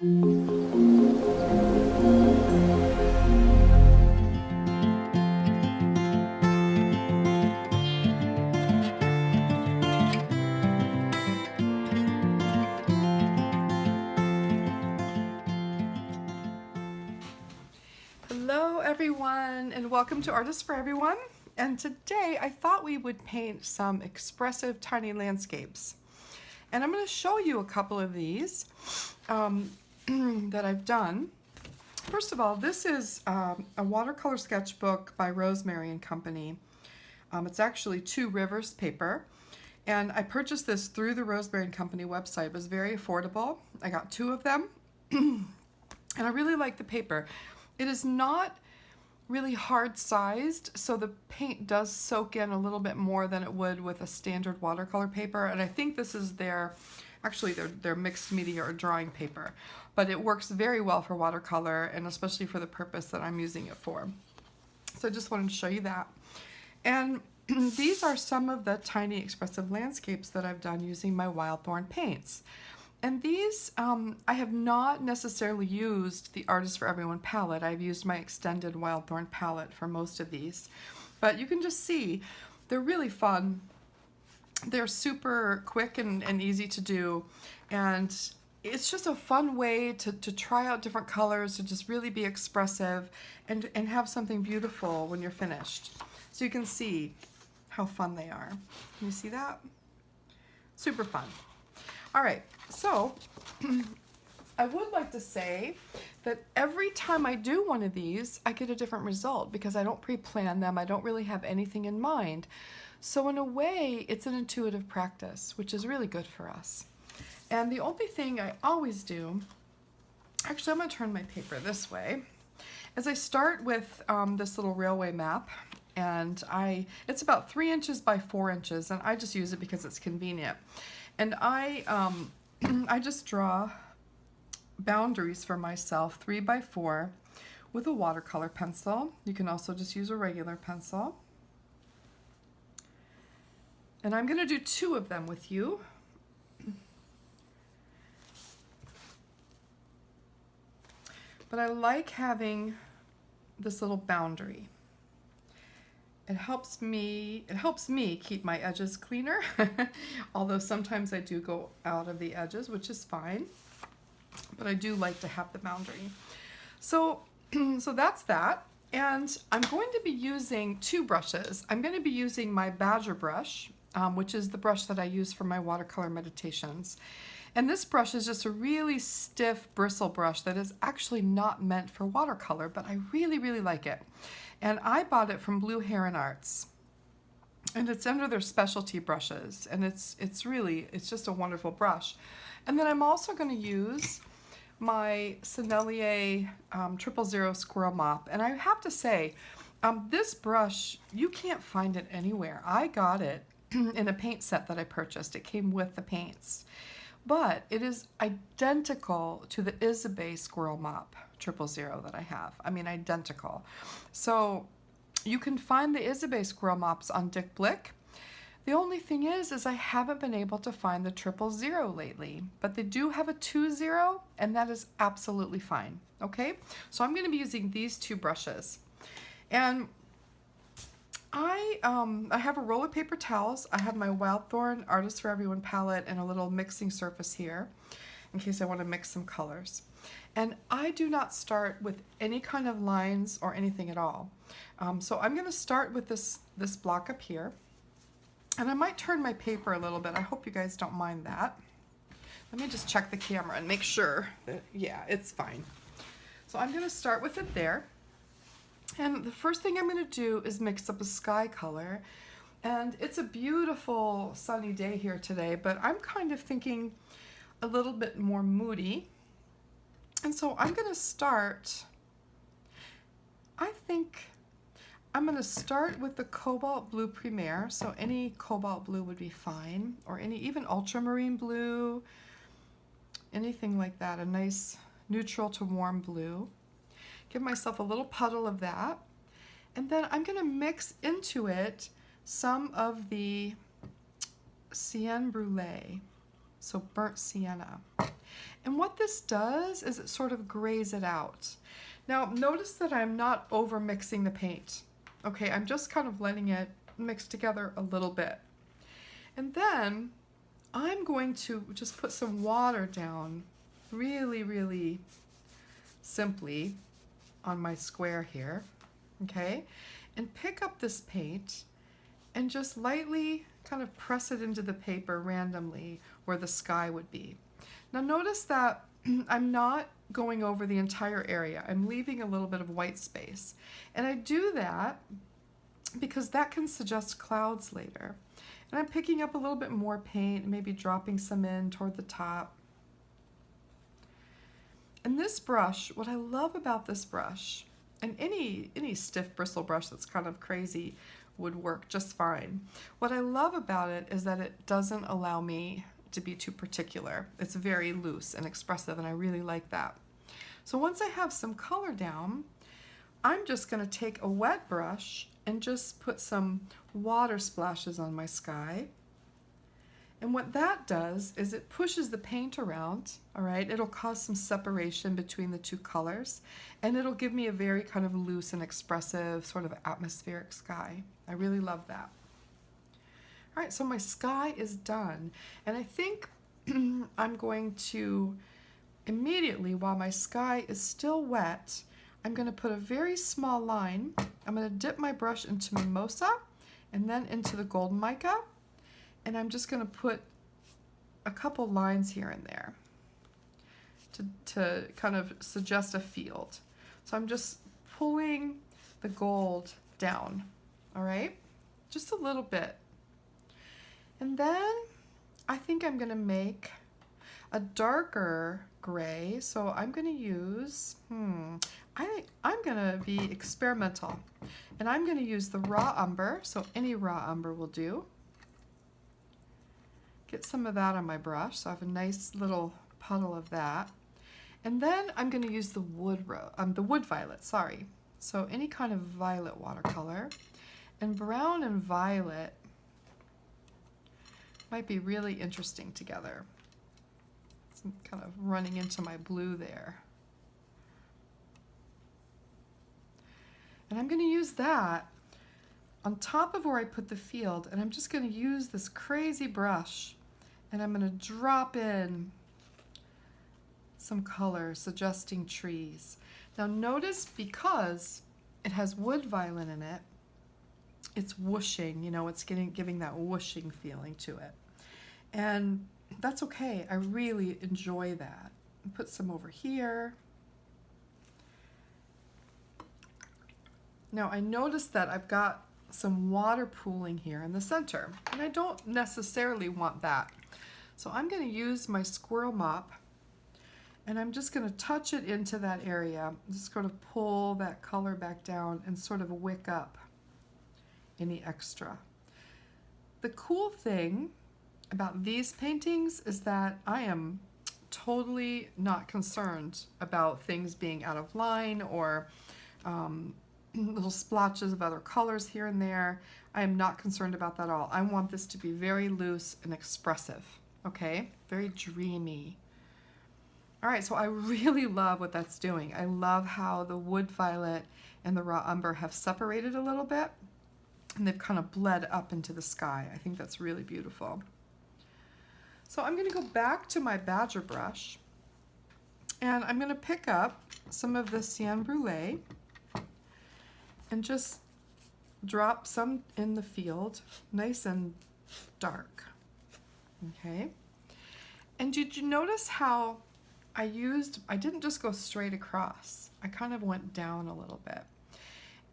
Hello everyone, and welcome to Artists for Everyone. And today I thought we would paint some expressive tiny landscapes. And I'm going to show you a couple of these that I've done. First of all, this is a watercolor sketchbook by Rosemary and Company. It's actually 2 Rivers paper. And I purchased this through the Rosemary and Company website. It was very affordable. I got 2 of them. And I really like the paper. It is not really hard sized, so the paint does soak in a little bit more than it would with a standard watercolor paper. And I think this is their mixed media or drawing paper, but it works very well for watercolor and especially for the purpose that I'm using it for. So I just wanted to show you that. And these are some of the tiny expressive landscapes that I've done using my Wildthorne paints. And these, I have not necessarily used the Artists for Everyone palette. I've used my extended Wildthorne palette for most of these. But you can just see, they're really fun. They're super quick and easy to do. And it's just a fun way to try out different colors, to just really be expressive and have something beautiful when you're finished. So you can see how fun they are. Can you see that? Super fun. All right, so I would like to say that every time I do one of these, I get a different result because I don't pre-plan them. I don't really have anything in mind. So in a way, it's an intuitive practice, which is really good for us. And the only thing I always do, actually I'm gonna turn my paper this way, is I start with this little railway map. And it's about 3 inches by 4 inches, and I just use it because it's convenient. And I just draw boundaries for myself, 3 by 4, with a watercolor pencil. You can also just use a regular pencil. And I'm going to do 2 of them with you. But I like having this little boundary. It helps me keep my edges cleaner, although sometimes I do go out of the edges, which is fine, but I do like to have the boundary. So that's that, and I'm going to be using 2 brushes. I'm going to be using my Badger brush, which is the brush that I use for my watercolor meditations. And this brush is just a really stiff bristle brush that is actually not meant for watercolor, but I really, really like it. And I bought it from Blue Heron Arts. And it's under their specialty brushes. And it's just a wonderful brush. And then I'm also going to use my Sennelier 000 Squirrel Mop. And I have to say, this brush, you can't find it anywhere. I got it in a paint set that I purchased. It came with the paints. But it is identical to the Isabey Squirrel Mop 000 that I have. I mean, identical. So you can find the Isabey Squirrel Mops on Dick Blick. The only thing is I haven't been able to find the 000 lately, but they do have a 20, and that is absolutely fine. Okay, so I'm going to be using these 2 brushes, and I have a roll of paper towels. I have my Wildthorne Artists for Everyone palette and a little mixing surface here in case I want to mix some colors. And I do not start with any kind of lines or anything at all. So I'm going to start with this block up here. And I might turn my paper a little bit. I hope you guys don't mind that. Let me just check the camera and make sure that, yeah, it's fine. So I'm going to start with it there. And the first thing I'm going to do is mix up a sky color. And it's a beautiful sunny day here today, but I'm kind of thinking a little bit more moody. And so I'm going to start, I think I'm going to start with the Cobalt Blue Premier. So any cobalt blue would be fine, or even ultramarine blue, anything like that, a nice neutral to warm blue. Give myself a little puddle of that, and then I'm going to mix into it some of the Sienna Brulee. so burnt sienna. And what this does is it sort of grays it out. Now notice that I'm not over mixing the paint. Okay, I'm just kind of letting it mix together a little bit. And then I'm going to just put some water down really, really simply on my square here, okay? And pick up this paint and just lightly kind of press it into the paper randomly where the sky would be. Now notice that I'm not going over the entire area. I'm leaving a little bit of white space. And I do that because that can suggest clouds later. And I'm picking up a little bit more paint, maybe dropping some in toward the top. And this brush, what I love about this brush, and any stiff bristle brush that's kind of crazy would work just fine. What I love about it is that it doesn't allow me to be too particular. It's very loose and expressive, and I really like that. So once I have some color down, I'm just going to take a wet brush and just put some water splashes on my sky. And what that does is it pushes the paint around, all right? It'll cause some separation between the two colors, and it'll give me a very kind of loose and expressive sort of atmospheric sky. I really love that. All right, so my sky is done, and I think I'm going to immediately, while my sky is still wet, I'm going to put a very small line. I'm going to dip my brush into Mimosa and then into the Golden Mica, and I'm just going to put a couple lines here and there to kind of suggest a field. So I'm just pulling the gold down, all right? Just a little bit. And then I think I'm going to make a darker gray, so I'm going to use, I'm going to be experimental, and I'm going to use the raw umber, so any raw umber will do. Get some of that on my brush, so I have a nice little puddle of that. And then I'm going to use the wood violet, sorry. So any kind of violet watercolor, and brown and violet might be really interesting together. It's kind of running into my blue there. And I'm going to use that on top of where I put the field, and I'm just going to use this crazy brush, and I'm going to drop in some color suggesting trees. Now notice, because it has wood violet in it, it's whooshing, you know, it's giving that whooshing feeling to it. And that's okay. I really enjoy that. Put some over here. Now I notice that I've got some water pooling here in the center, and I don't necessarily want that. So I'm going to use my squirrel mop, and I'm just going to touch it into that area. Just sort of pull that color back down and sort of wick up any extra. The cool thing about these paintings is that I am totally not concerned about things being out of line or little splotches of other colors here and there. I am not concerned about that at all. I want this to be very loose and expressive, okay? Very dreamy. All right, so I really love what that's doing. I love how the wood violet and the raw umber have separated a little bit, and they've kind of bled up into the sky. I think that's really beautiful. So I'm going to go back to my badger brush, and I'm going to pick up some of the Cian Brûlée and just drop some in the field, nice and dark. Okay. And did you notice how I didn't just go straight across. I kind of went down a little bit.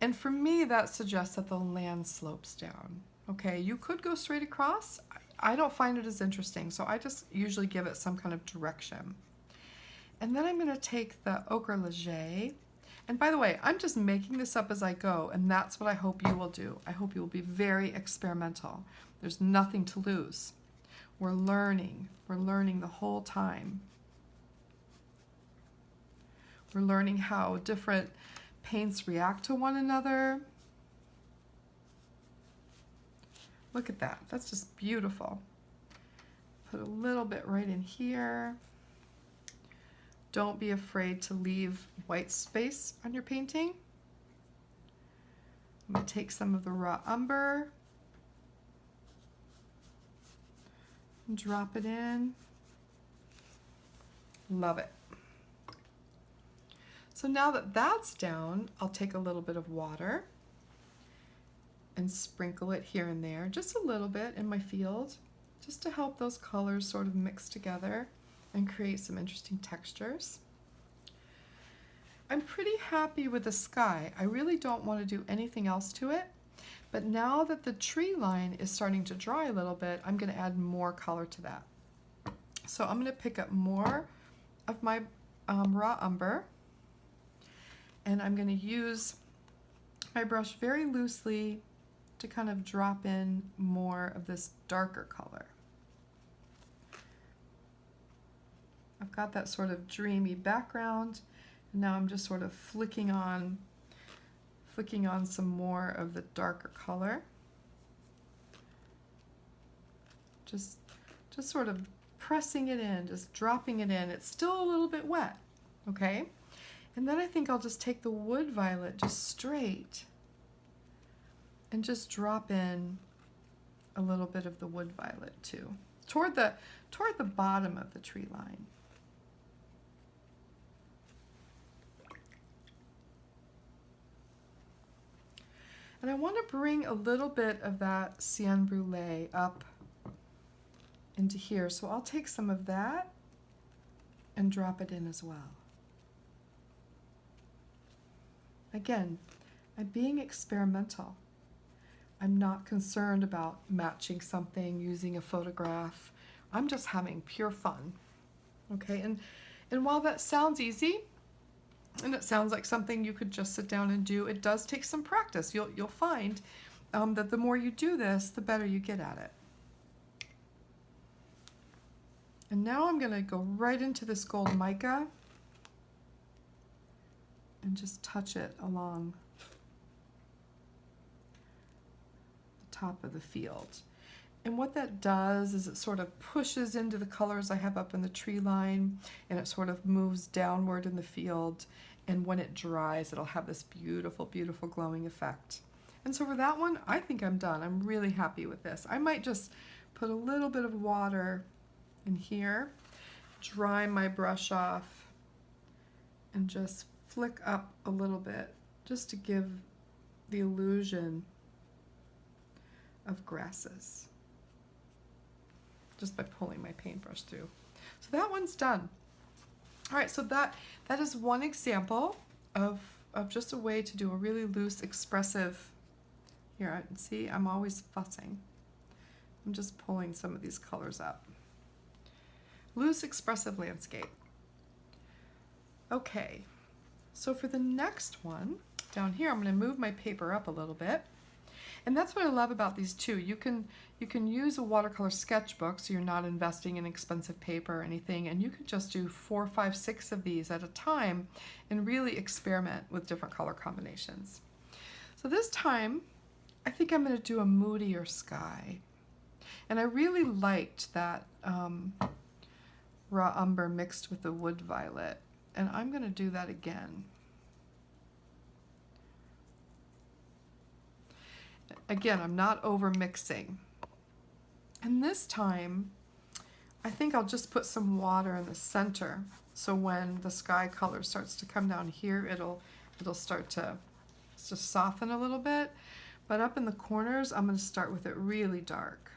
And for me, that suggests that the land slopes down. Okay, you could go straight across. I don't find it as interesting, so I just usually give it some kind of direction. And then I'm going to take the ochre léger. And by the way, I'm just making this up as I go, and that's what I hope you will do. I hope you will be very experimental. There's nothing to lose. We're learning the whole time. We're learning how different paints react to one another. Look at that, that's just beautiful. Put a little bit right in here. Don't be afraid to leave white space on your painting. I'm going to take some of the raw umber and drop it in. Love it. So now that that's down, I'll take a little bit of water and sprinkle it here and there, just a little bit in my field, just to help those colors sort of mix together and create some interesting textures. I'm pretty happy with the sky. I really don't want to do anything else to it, but now that the tree line is starting to dry a little bit, I'm going to add more color to that. So I'm going to pick up more of my raw umber, and I'm going to use my brush very loosely to kind of drop in more of this darker color. I've got that sort of dreamy background, and now I'm just sort of flicking on some more of the darker color. Just sort of pressing it in, just dropping it in. It's still a little bit wet, okay? And then I think I'll just take the wood violet just straight and just drop in a little bit of the wood violet too, toward the bottom of the tree line. And I want to bring a little bit of that Cienne Brûlée up into here. So I'll take some of that and drop it in as well. Again, I'm being experimental. I'm not concerned about matching something, using a photograph. I'm just having pure fun. Okay, and while that sounds easy, and it sounds like something you could just sit down and do, it does take some practice. You'll find that the more you do this, the better you get at it. And now I'm going to go right into this gold mica and just touch it along the top of the field. And what that does is it sort of pushes into the colors I have up in the tree line, and it sort of moves downward in the field, and when it dries it'll have this beautiful, beautiful glowing effect. And so for that one, I think I'm done. I'm really happy with this. I might just put a little bit of water in here, dry my brush off, and just flick up a little bit just to give the illusion of grasses, just by pulling my paintbrush through. So that one's done. All right, so that is one example of just a way to do a really loose, expressive. Here, see, I'm always fussing. I'm just pulling some of these colors up. Loose, expressive landscape. Okay, so for the next one, down here, I'm going to move my paper up a little bit. And that's what I love about these two. You can use a watercolor sketchbook, so you're not investing in expensive paper or anything, and you could just do 4, 5, 6 of these at a time and really experiment with different color combinations. So this time, I think I'm going to do a moodier sky. And I really liked that raw umber mixed with the wood violet, and I'm going to do that again. Again, I'm not over mixing. And this time, I think I'll just put some water in the center, so when the sky color starts to come down here, it'll start to soften a little bit. But up in the corners, I'm going to start with it really dark.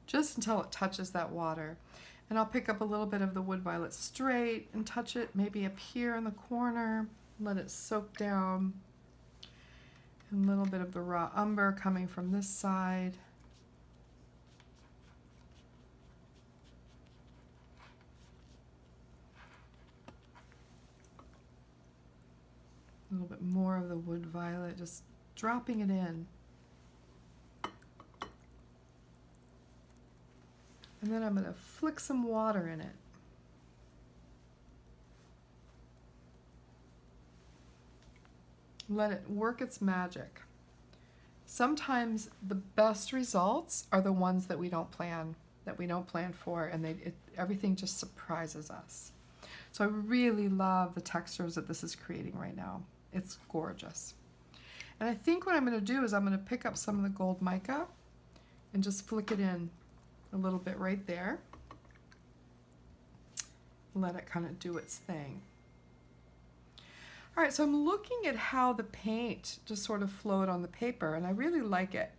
Just until it touches that water. And I'll pick up a little bit of the wood violet straight and touch it maybe up here in the corner, let it soak down. And a little bit of the raw umber coming from this side. A little bit more of the wood violet, just dropping it in. And then I'm going to flick some water in it. Let it work its magic. Sometimes the best results are the ones that we don't plan for, and everything just surprises us. So I really love the textures that this is creating right now. It's gorgeous. And I think what I'm going to do is I'm going to pick up some of the gold mica and just flick it in a little bit right there. Let it kind of do its thing. All right, so I'm looking at how the paint just sort of flowed on the paper, and I really like it.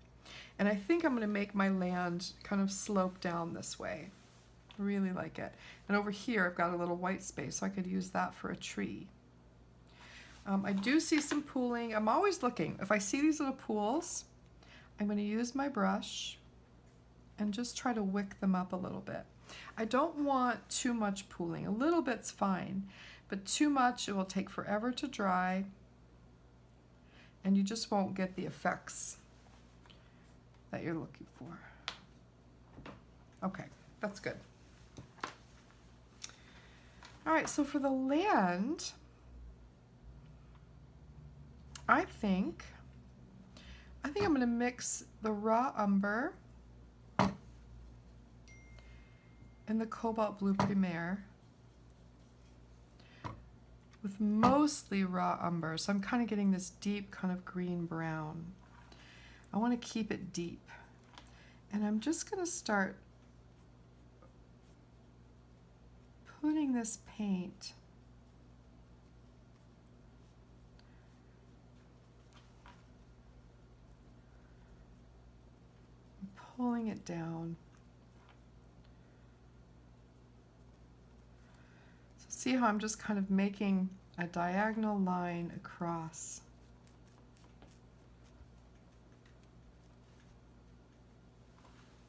And I think I'm going to make my land kind of slope down this way. I really like it. And over here, I've got a little white space, so I could use that for a tree. I do see some pooling. I'm always looking. If I see these little pools, I'm going to use my brush and just try to wick them up a little bit. I don't want too much pooling. A little bit's fine, but too much, it will take forever to dry, and you just won't get the effects that you're looking for. Okay, that's good. All right, so for the land, I think I'm going to mix the raw umber and the cobalt blue primaire with mostly raw umber. So I'm kind of getting this deep kind of green brown. I want to keep it deep. And I'm just going to start putting this paint and pulling it down. So see how I'm just kind of making a diagonal line across.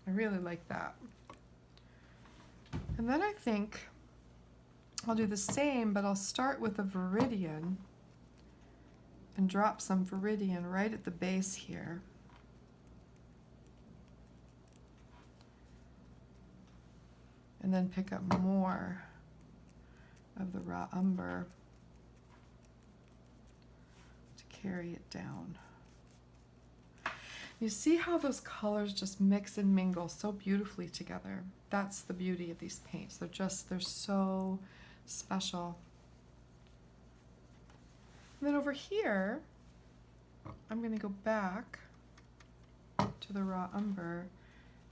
I really like that. And then I think I'll do the same, but I'll start with a viridian and drop some viridian right at the base here. And then pick up more of the raw umber to carry it down. You see how those colors just mix and mingle so beautifully together. That's the beauty of these paints. They're so special. And then over here, I'm going to go back to the raw umber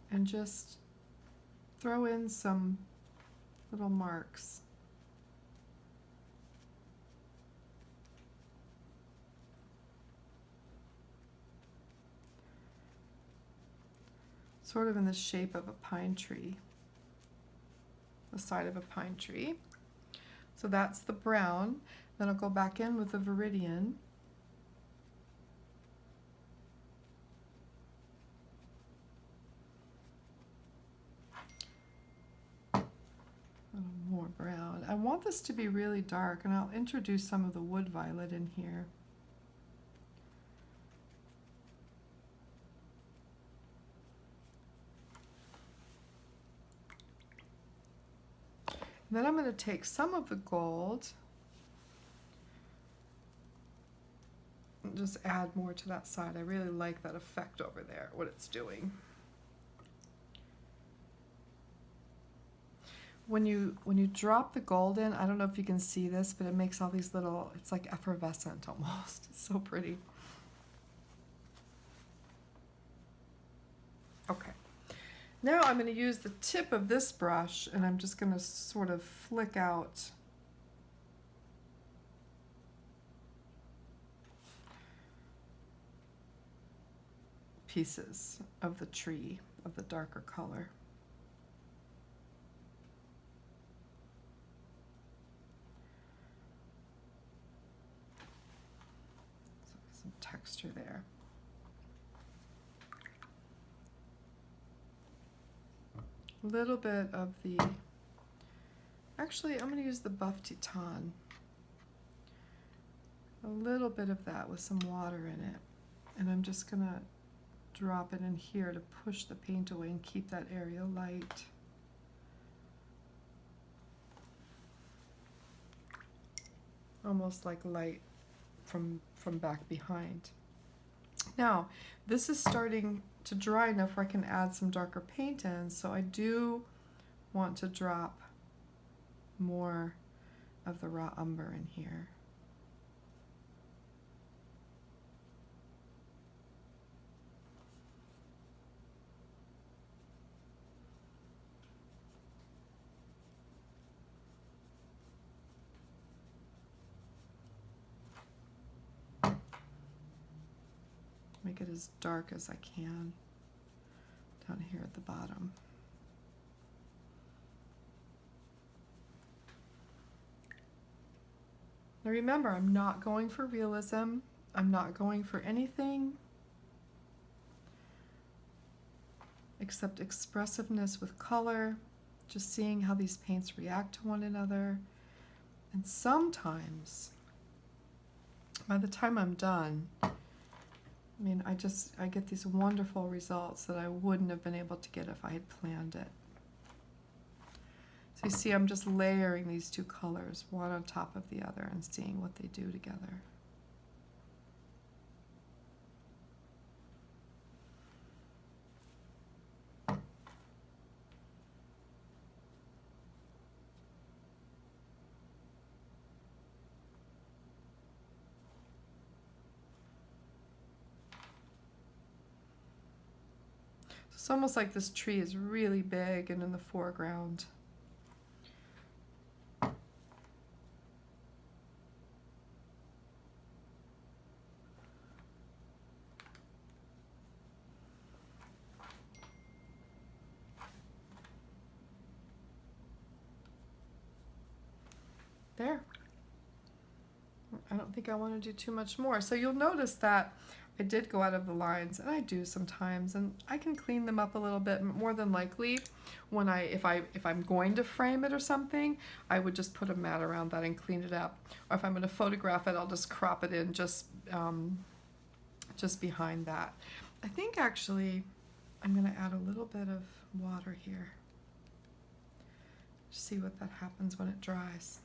and just throw in some little marks. Sort of in the shape of a pine tree, the side of a pine tree. So that's the brown. Then I'll go back in with the viridian. A little more brown. I want this to be really dark, and I'll introduce some of the wood violet in here. Then I'm going to take some of the gold and just add more to that side. I really like that effect over there, what it's doing. When you drop the gold in, I don't know if you can see this, but it makes all these little, it's like effervescent almost. It's so pretty. Okay. Now I'm going to use the tip of this brush, and I'm just going to sort of flick out pieces of the tree of the darker color. So some texture there. A little bit of the, actually I'm going to use the buff Titane. A little bit of that with some water in it. And I'm just going to drop it in here to push the paint away and keep that area light. Almost like light from back behind. Now, this is starting to dry enough where I can add some darker paint in, so I do want to drop more of the raw umber in here. Make it as dark as I can down here at the bottom. Now remember, I'm not going for realism. I'm not going for anything except expressiveness with color, just seeing how these paints react to one another. And sometimes, by the time I'm done, I mean, I get these wonderful results that I wouldn't have been able to get if I had planned it. So you see, I'm just layering these two colors, one on top of the other, and seeing what they do together. It's almost like this tree is really big and in the foreground. There. I don't think I want to do too much more. So you'll notice that I did go out of the lines, and I do sometimes, and I can clean them up a little bit. More than likely, when if I'm going to frame it or something, I would just put a mat around that and clean it up. Or if I'm going to photograph it, I'll just crop it in just behind that. I think actually I'm going to add a little bit of water here. See what that happens when it dries.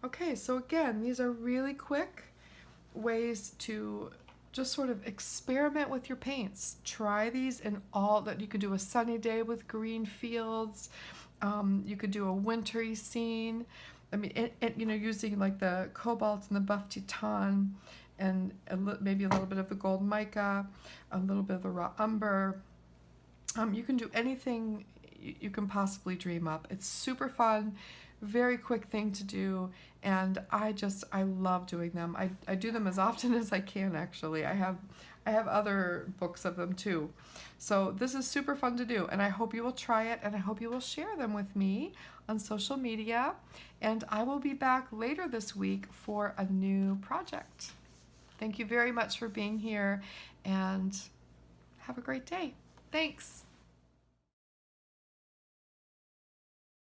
Okay, so again, these are really quick ways to just sort of experiment with your paints. Try these in all that. You could do a sunny day with green fields. You could do a wintry scene. I mean, you know, using like the cobalt and the buff Titane, and maybe a little bit of the gold mica, a little bit of the raw umber. You can do anything you can possibly dream up. It's super fun. Very quick thing to do, and I love doing them. I do them as often as I can, actually. I have other books of them too. So this is super fun to do, and I hope you will try it, and I hope you will share them with me on social media, and I will be back later this week for a new project. Thank you very much for being here, and have a great day. Thanks.